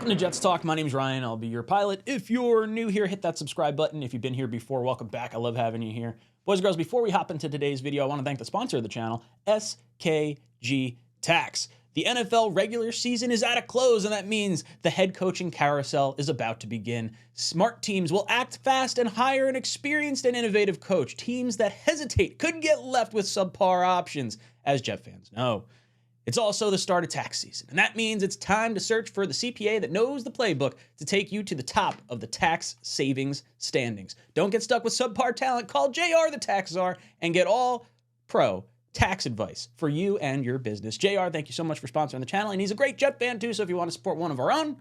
Welcome to Jets Talk. My name's Ryan. I'll be your pilot. If you're new here, hit that subscribe button. If you've been here before, welcome back. I love having you here. Boys and girls, before we hop into today's video, I want to thank the sponsor of the channel, SKG Tax. The NFL regular season is at a close, and that means the head coaching carousel is about to begin. Smart teams will act fast and hire an experienced and innovative coach. Teams that hesitate could get left with subpar options, as Jet fans know. It's also the start of tax season, and that means it's time to search for the CPA that knows the playbook to take you to the top of the tax savings standings. Don't get stuck with subpar talent. Call JR the Tax Czar and get all pro tax advice for you and your business. JR, thank you so much for sponsoring the channel, and he's a great Jet fan too, so if you want to support one of our own,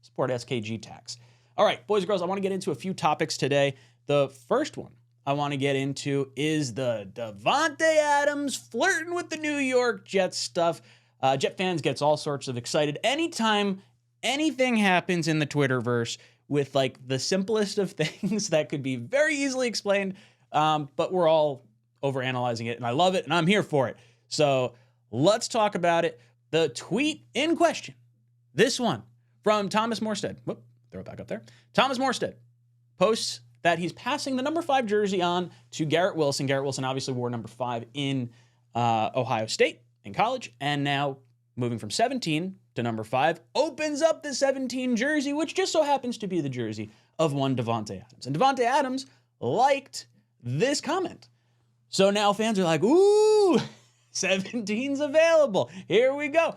support SKG Tax. All right, boys and girls, I want to get into a few topics today. The first one I want to get into is the Davante Adams flirting with the New York Jets stuff. Jet fans gets all sorts of excited anytime anything happens in the Twitterverse with like the simplest of things that could be very easily explained, but we're all overanalyzing it, and I love it, and I'm here for it. So let's talk about it. The tweet in question, this one from Thomas Morstead. Whoop, throw it back up there. Thomas Morstead posts that he's passing the number 5 jersey on to Garrett Wilson. Garrett Wilson obviously wore number 5 in Ohio State in college, and now moving from 17 to number 5, opens up the 17 jersey, which just so happens to be the jersey of one Davante Adams. And Davante Adams liked this comment. So now fans are like, ooh, 17's available. Here we go.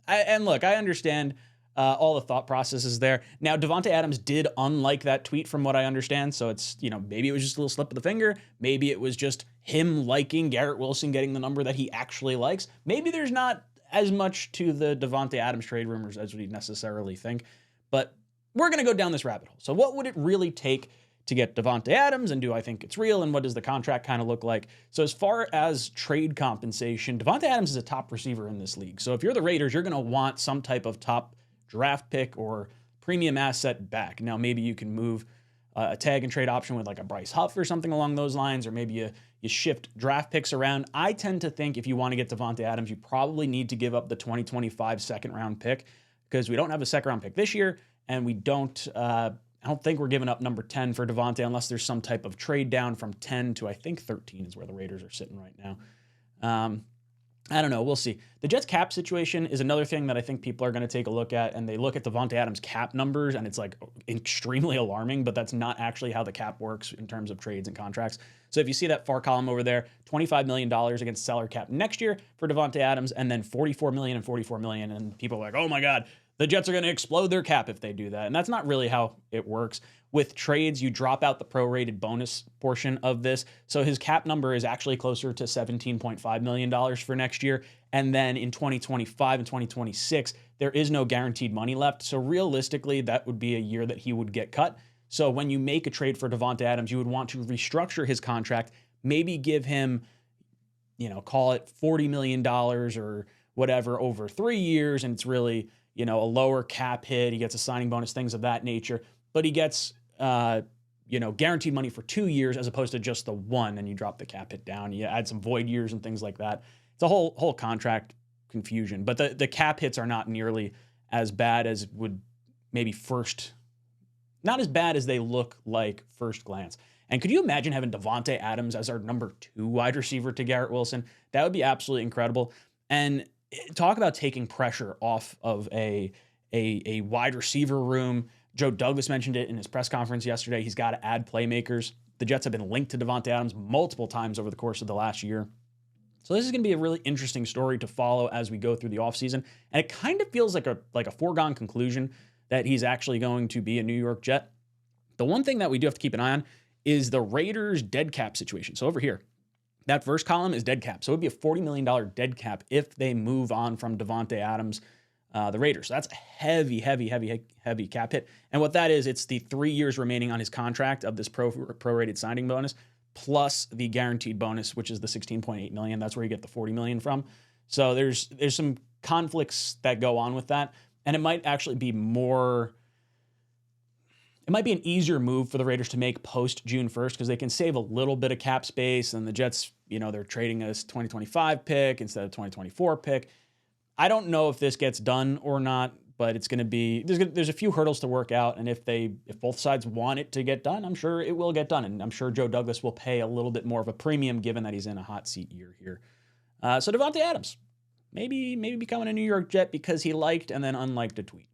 And look, I understand all the thought processes there. Now, Davante Adams did unlike that tweet from what I understand. So it's, maybe it was just a little slip of the finger. Maybe it was just him liking Garrett Wilson getting the number that he actually likes. Maybe there's not as much to the Davante Adams trade rumors as we necessarily think. But we're going to go down this rabbit hole. So what would it really take to get Davante Adams, and do I think it's real, and what does the contract kind of look like? So as far as trade compensation, Davante Adams is a top receiver in this league. So if you're the Raiders, you're going to want some type of top draft pick or premium asset back. Now, maybe you can move a tag and trade option with like a Bryce Huff or something along those lines, or maybe you shift draft picks around. I tend to think if you want to get Davante Adams, you probably need to give up the 2025 second-round pick, because we don't have a second-round pick this year, and we don't I don't think we're giving up number 10 for Davante unless there's some type of trade down from 10 to, I think, 13 is where the Raiders are sitting right now. I don't know. We'll see. The Jets cap situation is another thing that I think people are going to take a look at, and they look at Davante Adams cap numbers, and it's like extremely alarming, but that's not actually how the cap works in terms of trades and contracts. So if you see that far column over there, $25 million against salary cap next year for Davante Adams, and then $44 million and $44 million, and people are like, oh my God, the Jets are going to explode their cap if they do that. And that's not really how it works. With trades, you drop out the prorated bonus portion of this. So his cap number is actually closer to $17.5 million for next year. And then in 2025 and 2026, there is no guaranteed money left. So realistically, that would be a year that he would get cut. So when you make a trade for Davante Adams, you would want to restructure his contract, maybe give him, call it $40 million or whatever over 3 years. And it's really, a lower cap hit. He gets a signing bonus, things of that nature. But he gets, guaranteed money for 2 years as opposed to just the one, and you drop the cap hit down. You add some void years and things like that. It's a whole contract confusion. But the cap hits are not nearly as bad as would maybe not as bad as they look like first glance. And could you imagine having Davante Adams as our number 2 wide receiver to Garrett Wilson? That would be absolutely incredible. And talk about taking pressure off of a wide receiver room. Joe Douglas mentioned it in his press conference yesterday. He's got to add playmakers. The Jets have been linked to Davante Adams multiple times over the course of the last year. So this is going to be a really interesting story to follow as we go through the offseason. And it kind of feels like a foregone conclusion that he's actually going to be a New York Jet. The one thing that we do have to keep an eye on is the Raiders' dead cap situation. So over here, that first column is dead cap. So it would be a $40 million dead cap if they move on from Davante Adams, the Raiders. So that's a heavy cap hit. And what that is, it's the 3 years remaining on his contract of this prorated signing bonus, plus the guaranteed bonus, which is the $16.8 million. That's where you get the $40 million from. So there's some conflicts that go on with that. And it might actually be it might be an easier move for the Raiders to make post June 1st because they can save a little bit of cap space, and the Jets, they're trading a 2025 pick instead of 2024 pick. I don't know if this gets done or not, but it's going to be, there's a few hurdles to work out. And if both sides want it to get done, I'm sure it will get done. And I'm sure Joe Douglas will pay a little bit more of a premium given that he's in a hot seat year here. So Davante Adams, maybe becoming a New York Jet because he liked and then unliked a tweet.